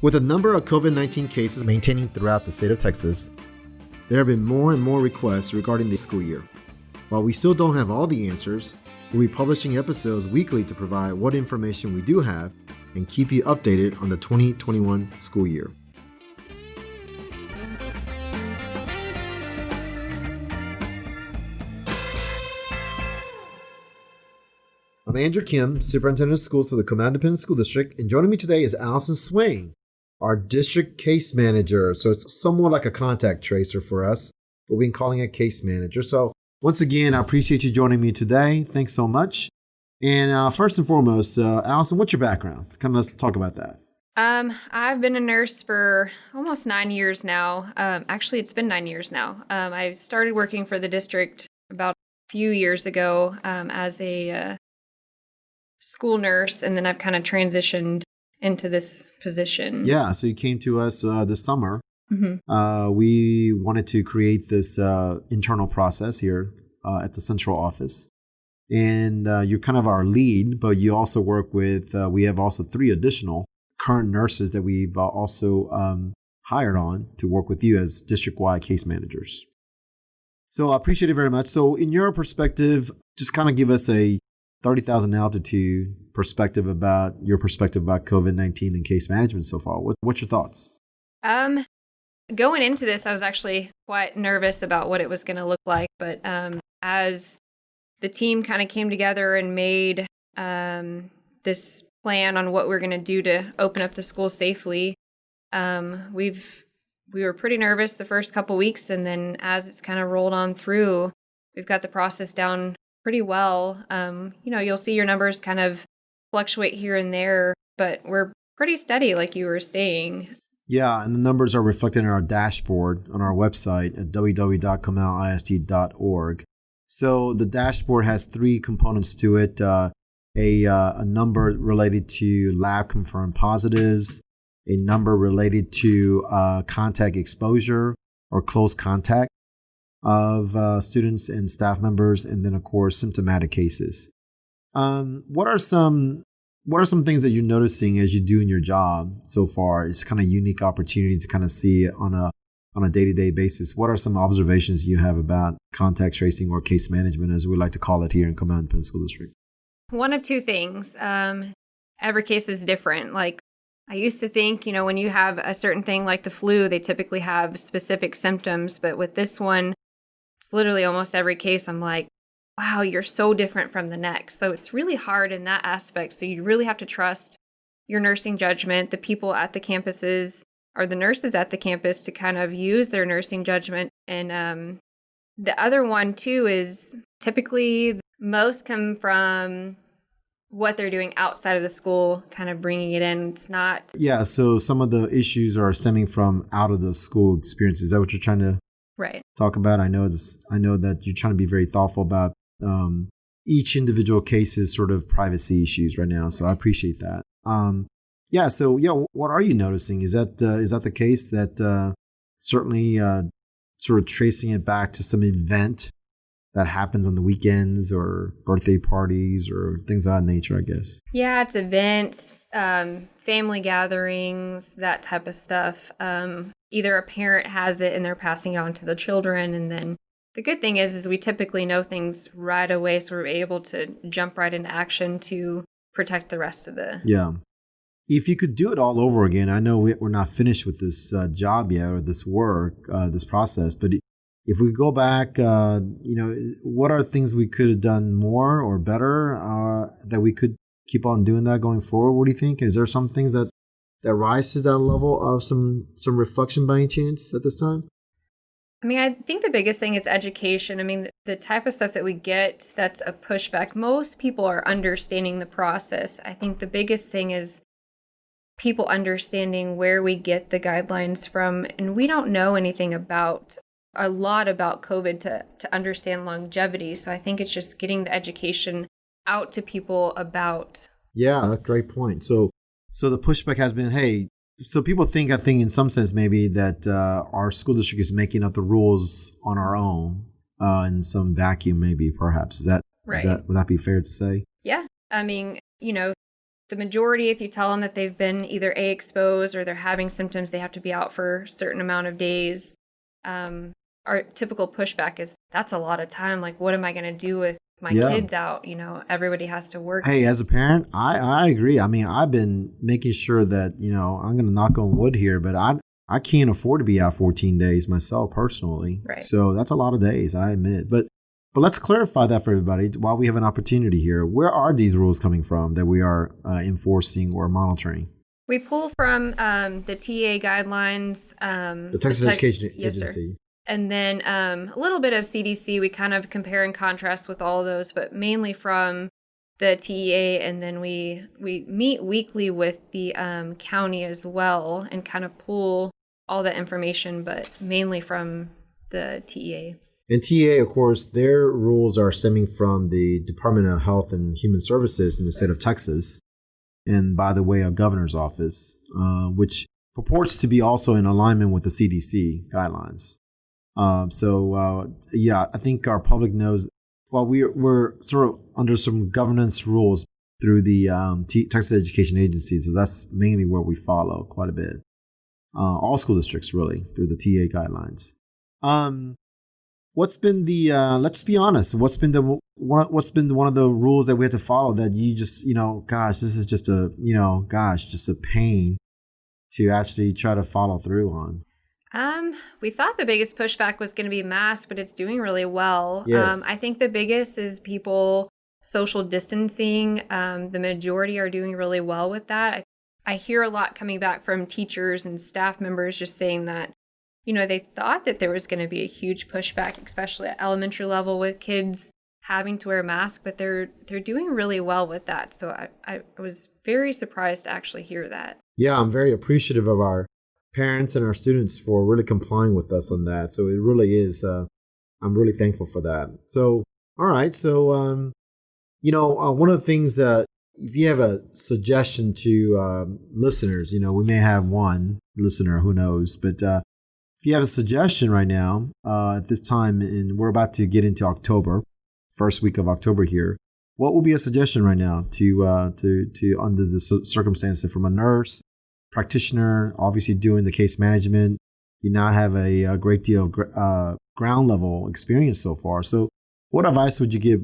With a number of COVID-19 cases maintaining throughout the state of Texas, there have been more and more requests regarding the school year. While we still don't have all the answers, we'll be publishing episodes weekly to provide what information we do have and keep you updated on the 2021 school year. I'm Andrew Kim, Superintendent of Schools for the Comal Independent School District, and joining me today is Allyson Swain, our District Case Manager. So it's somewhat like a contact tracer for us, but we've been calling it Case Manager. So once again, I appreciate you joining me today. Thanks so much. And first and foremost, Allyson, what's your background? Let's talk about that. I've been a nurse for almost 9 years now. Actually, it's been 9 years now. I started working for the district about a few years ago as a school nurse, and then I've kind of transitioned into this position. Yeah, so you came to us this summer. Mm-hmm. We wanted to create this internal process here at the central office. And you're kind of our lead, but you also work with, we have also 3 additional current nurses that we've also hired on to work with you as district-wide case managers. So I appreciate it very much. So in your perspective, just kind of give us a 30,000 altitude perspective about COVID-19 and case management so far. What's your thoughts? Going into this, I was actually quite nervous about what it was going to look like. But as the team kind of came together and made this plan on what we're going to do to open up the school safely, we were pretty nervous the first couple weeks. And then as it's kind of rolled on through, we've got the process down pretty well. You'll see your numbers kind of fluctuate here and there, but we're pretty steady, like you were saying. Yeah, and the numbers are reflected in our dashboard on our website at www.comalisd.org. So the dashboard has 3 components to it: a number related to lab confirmed positives, a number related to contact exposure or close contact of students and staff members, and then of course symptomatic cases. What are some things that you're noticing as you do in your job so far? It's kind of unique opportunity to kind of see it on a day-to-day basis. What are some observations you have about contact tracing or case management, as we like to call it here in Comal Independent School District? One of 2 things. Every case is different. Like I used to think, when you have a certain thing like the flu, they typically have specific symptoms. But with this one, it's literally almost every case I'm like, wow, you're so different from the next. So it's really hard in that aspect. So you really have to trust your nursing judgment, the people at the campuses or the nurses at the campus to kind of use their nursing judgment. And the other one too is typically most come from what they're doing outside of the school, kind of bringing it in. It's not. Yeah. So some of the issues are stemming from out of the school experience. Is that what you're trying to talk about? I know that you're trying to be very thoughtful about each individual case's sort of privacy issues right now. So I appreciate that. What are you noticing? Is that the case that certainly sort of tracing it back to some event that happens on the weekends or birthday parties or things of that nature, I guess? Yeah, it's events, family gatherings, that type of stuff. Either a parent has it and they're passing it on to the children. And then the good thing is we typically know things right away. So we're able to jump right into action to protect the rest of the... Yeah. If you could do it all over again, I know we're not finished with this job yet or this work, this process, but if we go back, what are things we could have done more or better that we could keep on doing that going forward? What do you think? Is there some things that rise to that level of some reflection by any chance at this time? I mean, I think the biggest thing is education. I mean, the type of stuff that we get that's a pushback, most people are understanding the process. I think the biggest thing is people understanding where we get the guidelines from. And we don't know anything a lot about COVID to understand longevity. So I think it's just getting the education out to people about. Yeah, that's a great point. So the pushback has been, hey, so people think, I think in some sense maybe that our school district is making up the rules on our own in some vacuum, maybe perhaps. Is that right? Would that be fair to say? Yeah. I mean, the the majority, if you tell them that they've been either exposed or they're having symptoms, they have to be out for a certain amount of days. Our typical pushback is, that's a lot of time. Like, what am I going to do with my kids out? Everybody has to work. Hey, as a parent, I agree. I mean, I've been making sure that, I'm going to knock on wood here, but I can't afford to be out 14 days myself personally. Right. So that's a lot of days, I admit. But let's clarify that for everybody while we have an opportunity here. Where are these rules coming from that we are enforcing or monitoring? We pull from the TA guidelines. The Texas Education Yes, Agency. Sir. And then a little bit of CDC. We kind of compare and contrast with all of those, but mainly from the TEA. And then we meet weekly with the county as well and kind of pull all the information, but mainly from the TEA. And TEA, of course, their rules are stemming from the Department of Health and Human Services in the state of Texas, and by the way, a governor's office, which purports to be also in alignment with the CDC guidelines. I think our public knows, well, we're sort of under some governance rules through the Texas Education Agency, so that's mainly where we follow quite a bit. All school districts, really, through the TA guidelines. What's been the? Let's be honest. What's been one of the rules that we have to follow that you just, gosh, this is just just a pain to actually try to follow through on. We thought the biggest pushback was going to be masks, but it's doing really well. Yes. I think the biggest is people social distancing. The majority are doing really well with that. I hear a lot coming back from teachers and staff members just saying that, they thought that there was going to be a huge pushback, especially at elementary level with kids having to wear a mask, but they're doing really well with that. So I was very surprised to actually hear that. Yeah, I'm very appreciative of our parents and our students for really complying with us on that. So it really is, I'm really thankful for that. So, all right. So, one of the things that, if you have a suggestion to listeners, we may have one listener, who knows, but if you have a suggestion right now at this time, and we're about to get into October, first week of October here, what would be a suggestion right now to under the circumstances from a nurse, practitioner, obviously doing the case management? You now have a great deal of ground level experience so far. So what advice would you give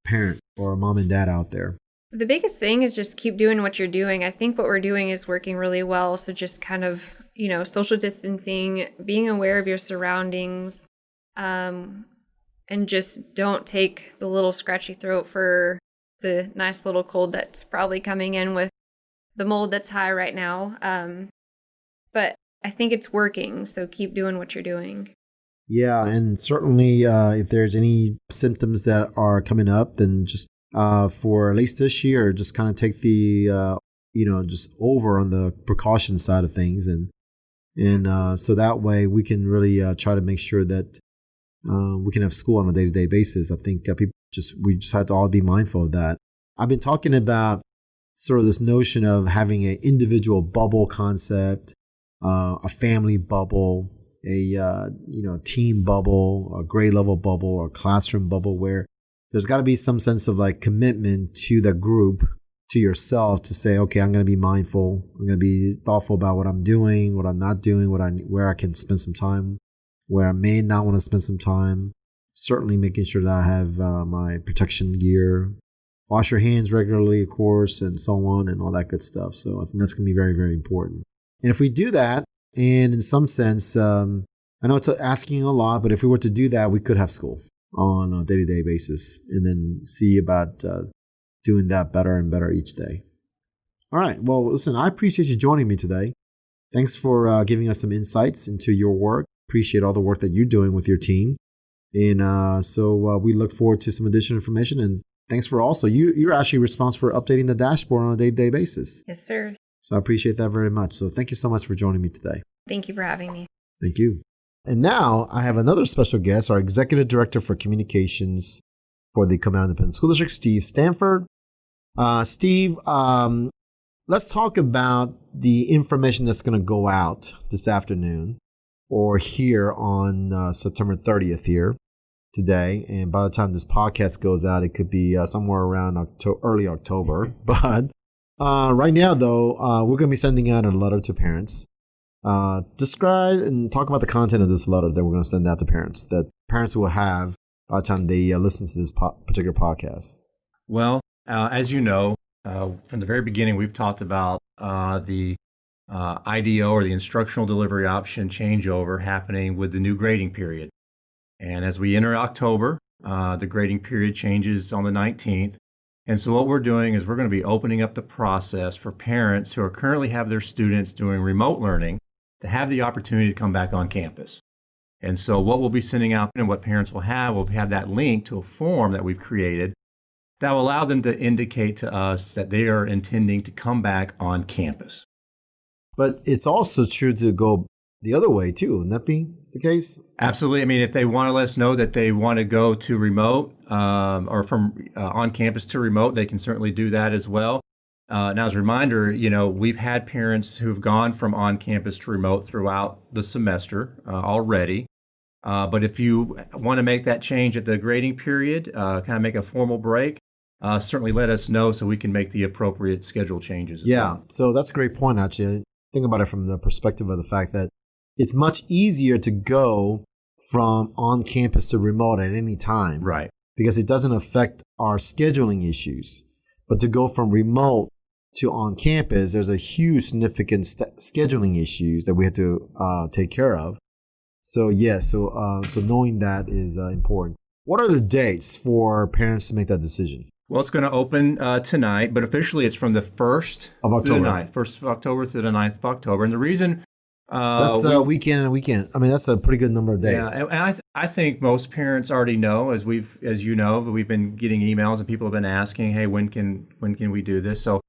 parent or mom and dad out there? The biggest thing is just keep doing what you're doing. I think what we're doing is working really well. So just kind of, social distancing, being aware of your surroundings, and just don't take the little scratchy throat for the nice little cold that's probably coming in with the mold that's high right now. But I think it's working. So keep doing what you're doing. Yeah. And certainly if there's any symptoms that are coming up, then just for at least this year, just kind of take the, just over on the precaution side of things. And so that way we can really try to make sure that we can have school on a day-to-day basis. I think we just have to all be mindful of that. I've been talking about sort of this notion of having an individual bubble concept, a family bubble, a team bubble, a grade level bubble, or classroom bubble, where there's got to be some sense of like commitment to the group, to yourself, to say, okay, I'm going to be mindful. I'm going to be thoughtful about what I'm doing, what I'm not doing, where I can spend some time, where I may not want to spend some time. Certainly making sure that I have my protection gear, wash your hands regularly, of course, and so on, and all that good stuff. So I think that's going to be very, very important. And if we do that, and in some sense, I know it's asking a lot, but if we were to do that, we could have school on a day-to-day basis, and then see about doing that better and better each day. All right. Well, listen, I appreciate you joining me today. Thanks for giving us some insights into your work. Appreciate all the work that you're doing with your team. And so we look forward to some additional information. And thanks for also, you're actually responsible for updating the dashboard on a day-to-day basis. Yes, sir. So I appreciate that very much. So thank you so much for joining me today. Thank you for having me. Thank you. And now I have another special guest, our Executive Director for Communications for the Comal Independent School District, Steve Stanford. Steve, let's talk about the information that's going to go out this afternoon or here on September 30th here today. And by the time this podcast goes out, it could be somewhere around early October. But Right now, though, we're going to be sending out a letter to parents. Describe and talk about the content of this letter that we're going to send out to parents, that parents will have by the time they listen to this particular podcast. Well, as you know, from the very beginning, we've talked about the IDO, or the instructional delivery option changeover, happening with the new grading period. And as we enter October, the grading period changes on the 19th. And so what we're doing is we're going to be opening up the process for parents who are currently have their students doing remote learning to have the opportunity to come back on campus. And so what we'll be sending out and what parents will have that link to a form that we've created that will allow them to indicate to us that they are intending to come back on campus. But it's also true to go the other way too. Wouldn't that be the case? Absolutely. I mean, if they want to let us know that they want to go to remote or from on campus to remote, they can certainly do that as well. Now, as a reminder, we've had parents who've gone from on campus to remote throughout the semester already. But if you want to make that change at the grading period, kind of make a formal break, certainly let us know so we can make the appropriate schedule changes. Yeah, so that's a great point, actually. Think about it from the perspective of the fact that it's much easier to go from on campus to remote at any time. Right. Because it doesn't affect our scheduling issues. But to go from remote to on campus, there's a huge significant scheduling issues that we have to take care of. So so knowing that is important. What are the dates for parents to make that decision? Well, it's going to open tonight, but officially it's from the 1st of October. To the 9th, 1st of October to the 9th of October. And the reason... that's a weekend and a weekend. I mean, that's a pretty good number of days. Yeah, and I think most parents already know, as you know, we've been getting emails and people have been asking, hey, when can we do this? So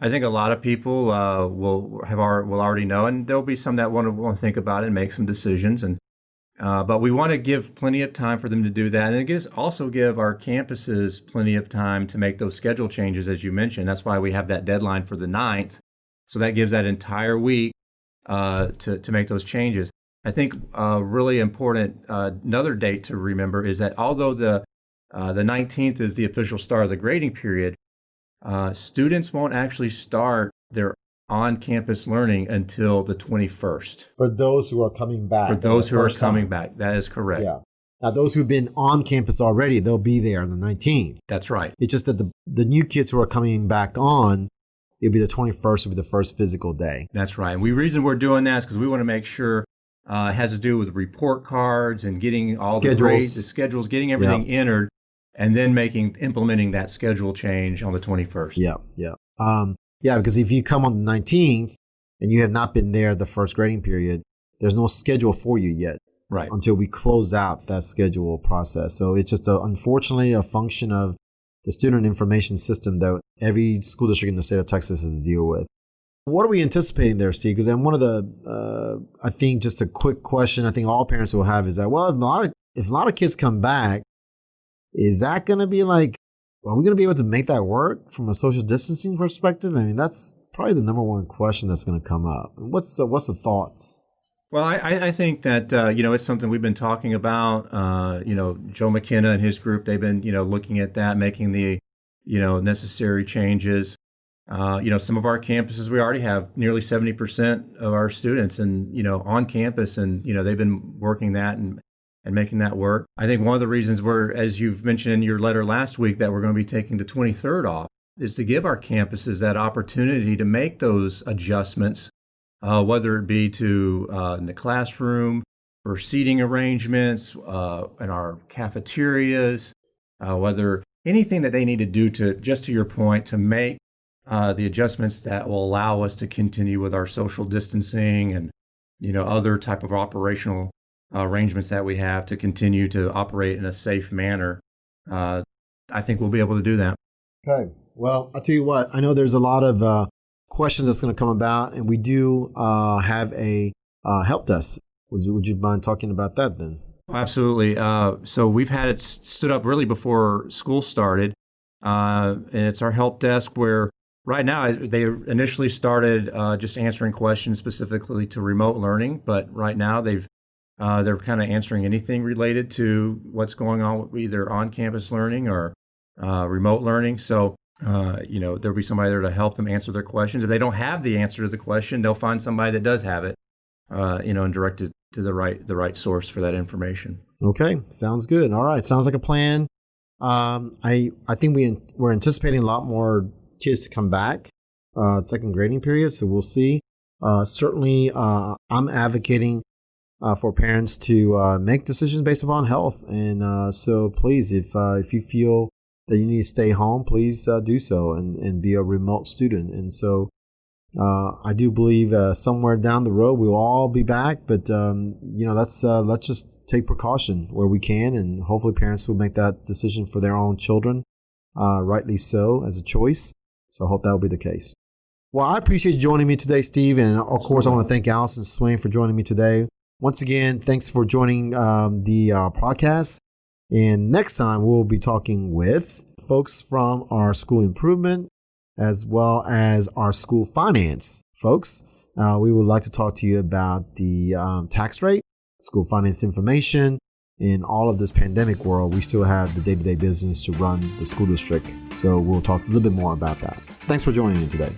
I think a lot of people will already know, and there'll be some that want to think about it and make some decisions. And but we want to give plenty of time for them to do that, and it also give our campuses plenty of time to make those schedule changes, as you mentioned. That's why we have that deadline for the 9th. So that gives that entire week to make those changes. I think really important, another date to remember is that although the 19th is the official start of the grading period, students won't actually start their on-campus learning until the 21st. For those who are coming back. For those who are coming back. That is correct. Yeah. Now, those who've been on campus already, they'll be there on the 19th. That's right. It's just that the new kids who are coming back on, it'll be the 21st, will be the first physical day. That's right. And the reason we're doing that is because we want to make sure it has to do with report cards and getting all the grades, the schedules, getting everything entered, and then implementing that schedule change on the 21st. Yeah, because if you come on the 19th and you have not been there the first grading period, there's no schedule for you yet. Right. Until we close out that schedule process. So it's just unfortunately a function of the student information system that every school district in the state of Texas has to deal with. What are we anticipating there, Steve? Because then one of the, I think just a quick question I think all parents will have is that, well, if a lot of kids come back, is that going to be like, are we going to be able to make that work from a social distancing perspective? I mean, that's probably the number one question that's going to come up. What's the thoughts? Well, I think that, it's something we've been talking about. Joe McKenna and his group, they've been, looking at that, making the, necessary changes. Some of our campuses, we already have nearly 70% of our students and, on campus, and, they've been working that and making that work. I think one of the reasons as you've mentioned in your letter last week, that we're going to be taking the 23rd off is to give our campuses that opportunity to make those adjustments, whether it be to in the classroom, or seating arrangements, in our cafeterias, whether anything that they need to do to your point, to make the adjustments that will allow us to continue with our social distancing and, other type of operational arrangements that we have to continue to operate in a safe manner. I think we'll be able to do that. Okay. Well, I'll tell you what, I know there's a lot of questions that's going to come about, and we do have a help desk. Would you mind talking about that then? Absolutely. So we've had it stood up really before school started, and it's our help desk where right now they initially started just answering questions specifically to remote learning, but right now they're kind of answering anything related to what's going on with either on-campus learning or remote learning. So There'll be somebody there to help them answer their questions. If they don't have the answer to the question, they'll find somebody that does have it, and direct it to the right source for that information. Okay, sounds good. All right, sounds like a plan. I think we're anticipating a lot more kids to come back second grading period, so we'll see. Certainly, I'm advocating for parents to make decisions based upon health, and so please, if you feel that you need to stay home, please do so and be a remote student. And so I do believe somewhere down the road we'll all be back, but let's just take precaution where we can, and hopefully parents will make that decision for their own children, rightly so, as a choice. So I hope that will be the case. Well, I appreciate you joining me today, Steve, and of course I want to thank Allyson Swain for joining me today. Once again, thanks for joining the podcast. And next time we'll be talking with folks from our school improvement as well as our school finance folks. We would like to talk to you about the tax rate, school finance information. In all of this pandemic world, we still have the day-to-day business to run the school district. So we'll talk a little bit more about that. Thanks for joining me today.